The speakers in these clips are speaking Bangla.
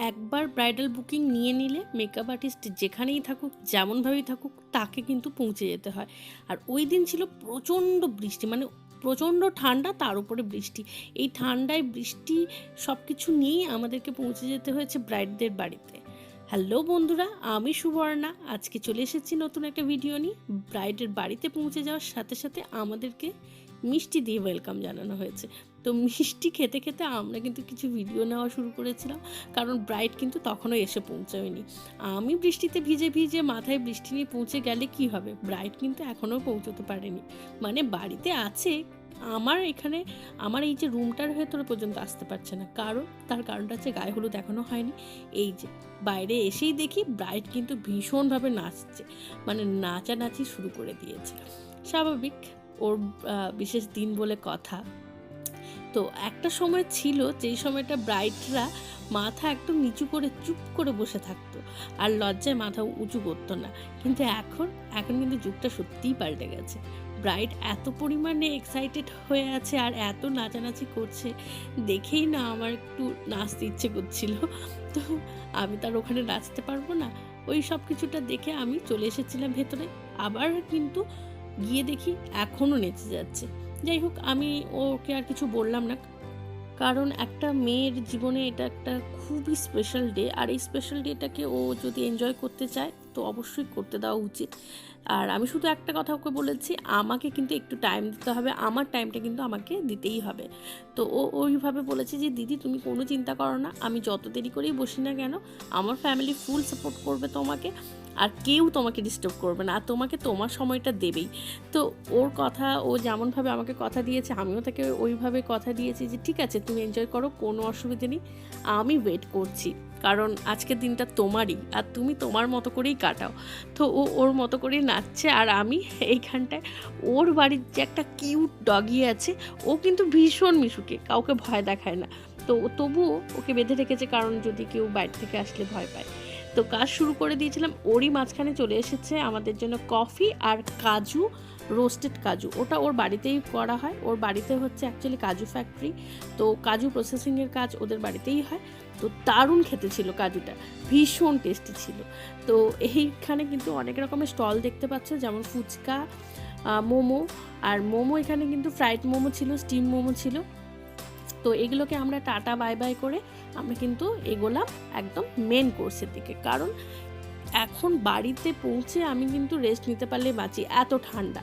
একবার ব্রাইডাল বুকিং নিয়ে নিলে মেকআপ আর্টিস্ট যেখানেই থাকুক যেমনভাবেই থাকুক তাকে কিন্তু পৌঁছে যেতে হয়। আর ওই দিন ছিল প্রচণ্ড বৃষ্টি, মানে প্রচণ্ড ঠান্ডা, তার উপরে বৃষ্টি। এই ঠান্ডায় বৃষ্টি সব কিছু নিয়েই আমাদেরকে পৌঁছে যেতে হয়েছে ব্রাইডদের বাড়িতে। হ্যালো বন্ধুরা, আমি সুবর্ণা। আজকে চলে এসেছি নতুন একটা ভিডিও নিয়ে। ব্রাইডের বাড়িতে পৌঁছে যাওয়ার সাথে সাথে আমাদেরকে মিষ্টি দিয়ে ওয়েলকাম জানানো হয়েছে। তো মিষ্টি খেতে খেতে আমরা কিন্তু কিছু ভিডিও নেওয়া শুরু করেছিলাম, কারণ ব্রাইড কিন্তু তখনও এসে পৌঁছায়নি। আমি বৃষ্টিতে ভিজে ভিজে মাথায় বৃষ্টি নিয়ে পৌঁছে গেলে কি হবে, ব্রাইড কিন্তু এখনও পৌঁছতে পারেনি, মানে বাড়িতে আছে। আমার এই যে রুমটার ভেতরে পর্যন্ত আসতে পারছে না, কারণ তার কারণটা হচ্ছে গায়ে হলুদ এখনও হয়নি। এই যে বাইরে এসেই দেখি ব্রাইড কিন্তু ভীষণভাবে নাচছে, মানে নাচানাচি শুরু করে দিয়েছে। স্বাভাবিক, ওর বিশেষ দিন বলে কথা। তো একটা সময় ছিল যেই সময়টা ব্রাইডরা মাথা একদম নিচু করে চুপ করে বসে থাকতো আর লজ্জায় মাথা উঁচু করতো না। কিন্তু এখন এখন কিন্তু যুগটা সত্যিই পাল্টে গেছে। ব্রাইড এত পরিমাণে এক্সাইটেড হয়ে আছে আর এত নাচানাচি করছে, দেখেই না আমার একটু নাচতে ইচ্ছে করছিল। তো আমি তার ওখানে নাচতে পারবো না, ওই সব কিছুটা দেখে আমি চলে এসেছিলাম ভেতরে। আবার কিন্তু গিয়ে দেখি এখনও নেচে যাচ্ছে। যাই হোক, আমি ওকে আর কিছু বললাম না, কারণ একটা মেয়ের জীবনে এটা একটা খুবই স্পেশাল ডে, আর এই স্পেশাল ডেটাকে ও যদি এনজয় করতে চায় তো অবশ্যই করতে দেওয়া উচিত। আর আমি শুধু একটা কথা ওকে বলেছি, আমাকে কিন্তু একটু টাইম দিতে হবে, আমার টাইমটা কিন্তু আমাকে দিতেই হবে। তো ও ওইভাবে বলেছে যে দিদি তুমি কোনো চিন্তা করো না, আমি যত দেরি করেই বসি না কেন আমার ফ্যামিলি ফুল সাপোর্ট করবে তোমাকে, আর কেউ তোমাকে ডিস্টার্ব করবে না, আর তোমাকে তোমার সময়টা দেবেই। তো ওর কথা, ও যেমনভাবে আমাকে কথা দিয়েছে আমিও তাকে ওইভাবে কথা দিয়েছি যে ঠিক আছে তুমি এনজয় করো, কোনো অসুবিধে নেই, আমি ওয়েট করছি, কারণ আজকের দিনটা তোমারই আর তুমি তোমার মতো করেই কাটাও। তো ও ওর মতো করেই নাচছে, আর আমি এইখানটায় ওর বাড়ির যে একটা কিউট ডগি আছে, ও কিন্তু ভীষণ মিশুকে, কাউকে ভয় দেখায় না। তো তবুও ওকে বেঁধে রেখেছে, কারণ যদি কেউ বাইরে থেকে আসলে ভয় পায়। তো কাজ শুরু করে দিয়েছিলাম, ওরই মাঝখানে চলে এসেছে আমাদের জন্য কফি আর কাজু, রোস্টেড কাজু। ওটা ওর বাড়িতেই করা হয়, ওর বাড়িতে হচ্ছে অ্যাকচুয়ালি কাজু ফ্যাক্টরি, তো কাজু প্রসেসিংয়ের কাজ ওদের বাড়িতেই হয়। তো দারুণ খেতে ছিল কাজুটা, ভীষণ টেস্টি ছিল। তো এইখানে কিন্তু অনেক রকমের স্টল দেখতে পাচ্ছ, যেমন ফুচকা, মোমো। আর মোমো এখানে কিন্তু ফ্রাইড মোমো ছিল, স্টিম মোমো ছিল। তো এগুলোকে আমরা টাটা বাই বাই করে আমরা কিন্তু এগোলাম একদম মেন কোর্সের দিকে, কারণ এখন বাড়িতে পৌঁছে আমি কিন্তু রেস্ট নিতে পারলে বাঁচি, এত ঠান্ডা।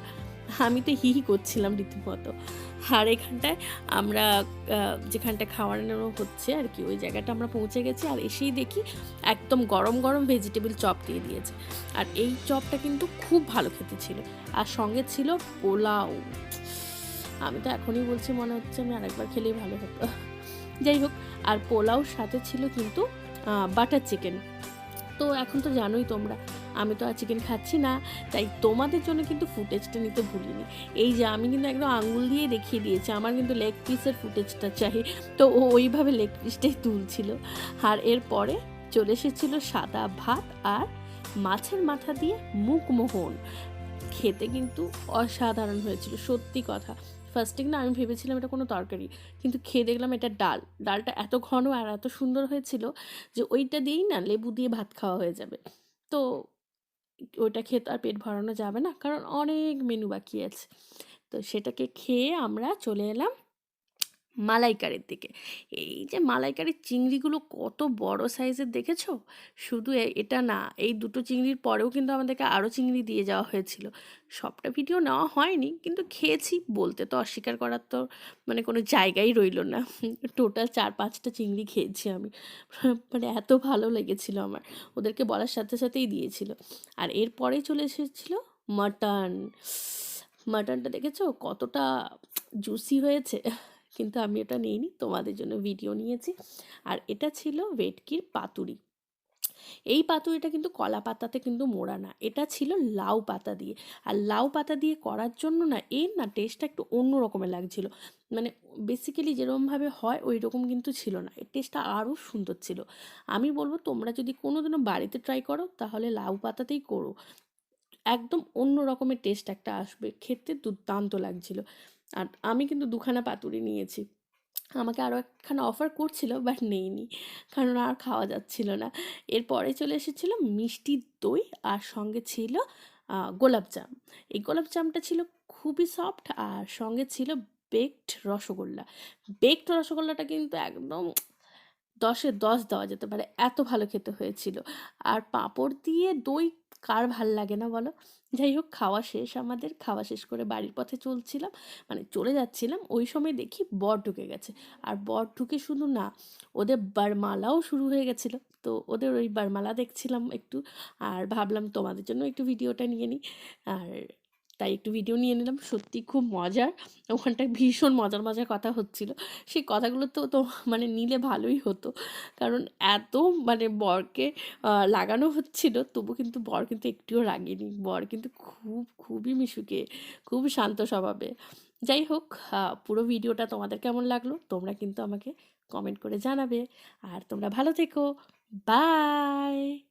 আমি তো হি হি করছিলাম রীতিমতো। আর এখানটায় আমরা যেখানটা খাওয়ানো হচ্ছে আর কি, ওই জায়গাটা আমরা পৌঁছে গেছি, আর এসেই দেখি একদম গরম গরম ভেজিটেবল চপ দিয়ে দিয়েছে। আর এই চপটা কিন্তু খুব ভালো খেতে ছিল, আর সঙ্গে ছিল পোলাও। আমি তো এখনই বলছি, মনে হচ্ছে আমি আরেকবার খেলেই ভালো হতো। যাই হোক, আর পোলাওর সাথে ছিল কিন্তু বাটার চিকেন। তো এখন তো জানোই তোমরা, আমি তো আর চিকেন খাচ্ছি না, তাই তোমাদের জন্য কিন্তু ফুটেজটা নিতে ভুলিনি। এই যে আমি কিন্তু একদম আঙ্গুল দিয়ে দেখিয়ে দিয়েছি আমার কিন্তু লেগ পিসের ফুটেজটা চাই। তো ও ওইভাবে লেগ পিসটাই তুলছিল। আর এরপরে চলে এসেছিল সাদা ভাত আর মাছের মাথা দিয়ে মুখমোহন। খেতে কিন্তু অসাধারণ হয়েছিল, সত্যি কথা। ফার্স্টে না আমি ভেবেছিলাম এটা কোনো তরকারি, কিন্তু খেয়ে দেখলাম এটা ডাল। ডালটা এত ঘন আর এত সুন্দর হয়েছিল যে ওইটা দিয়েই না লেবু দিয়ে ভাত খাওয়া হয়ে যাবে। তো ওইটা খেয়ে তো আর পেট ভরানো যাবে না, কারণ অনেক মেনু বাকি আছে। তো সেটাকে খেয়ে আমরা চলে এলাম মালাইকারির দিকে। এই যে মালাইকারির চিংড়িগুলো কত বড় সাইজের দেখেছো? শুধু এটা না, এই দুটো চিংড়ির পরেও কিন্তু আমাদেরকে আরও চিংড়ি দিয়ে যাওয়া হয়েছিল। সবটা ভিডিও নেওয়া হয়নি, কিন্তু খেয়েছি, বলতে তো অস্বীকার করার তো মানে কোনো জায়গাই রইল না। টোটাল 4-5টা চিংড়ি খেয়েছি আমি। মানে এত ভালো লেগেছিল আমার, ওদেরকে বলার সাথে সাথেই দিয়েছিল। আর এরপরেই চলে এসেছিল মাটন। মাটনটা দেখেছো কতটা জুসি হয়েছে? কিন্তু আমি ওটা নিইনি, তোমাদের জন্য ভিডিও নিয়েছি। আর এটা ছিল ভেটকির পাতুরি। এই পাতুরিটা কিন্তু কলা পাতাতে কিন্তু মোড়া না, এটা ছিল লাউ পাতা দিয়ে। আর লাউ পাতা দিয়ে করার জন্য না এর না টেস্টটা একটু অন্য রকমের লাগছিল, মানে বেসিক্যালি যেরকমভাবে হয় ওই রকম কিন্তু ছিল না, এর টেস্টটা আরও সুন্দর ছিল। আমি বলবো তোমরা যদি কোনোদিনও বাড়িতে ট্রাই করো তাহলে লাউ পাতাতেই করো, একদম অন্য রকমের টেস্ট একটা আসবে, খেতে দুর্দান্ত লাগছিল। আর আমি কিন্তু দুখানা পাতুরি নিয়েছি। আমাকে আরও একখানা অফার করছিল, বাট নেইনি, কারণ আর খাওয়া যাচ্ছিল না। এরপরে চলে এসেছিল মিষ্টি দই, আর সঙ্গে ছিল গোলাপজাম। এই গোলাপজামটা ছিল খুবই সফট, আর সঙ্গে ছিল বেকড রসগোল্লা। বেকড রসগোল্লাটা কিন্তু একদম 10-এ 10 দেওয়া যেতে পারে, এত ভালো খেতে হয়েছিল। আর পাঁপড় দিয়ে দই কার ভাল লাগে না বলো? যাই হোক, খাওয়া শেষ আমাদের। খাওয়া শেষ করে বাড়ির পথে চলছিলাম, মানে চলে যাচ্ছিলাম, ওই সময় দেখি বর ঢুকে গেছে। আর বর ঢুকে শুধু না, ওদের বরমালাও শুরু হয়ে গেছিলো। তো ওদের ওই বরমালা দেখছিলাম একটু, আর ভাবলাম তোমাদের জন্য একটু ভিডিওটা নিয়ে নিই। আর তাই একটু ভিডিও নিয়ে নিলাম। সত্যি খুব মজার, ওখানটায় ভীষণ মজার মজার কথা হচ্ছিল। সেই কথাগুলো তো মানে নিলে ভালোই হতো, কারণ এত মানে বরকে লাগানো হচ্ছিল, তবু কিন্তু বর কিন্তু একটুও রাগেনি। বর কিন্তু খুবই মিশুকে, খুব শান্ত স্বভাবে। যাই হোক, পুরো ভিডিওটা তোমাদের কেমন লাগলো তোমরা কিন্তু আমাকে কমেন্ট করে জানাবে। আর তোমরা ভালো থেকো। বাই।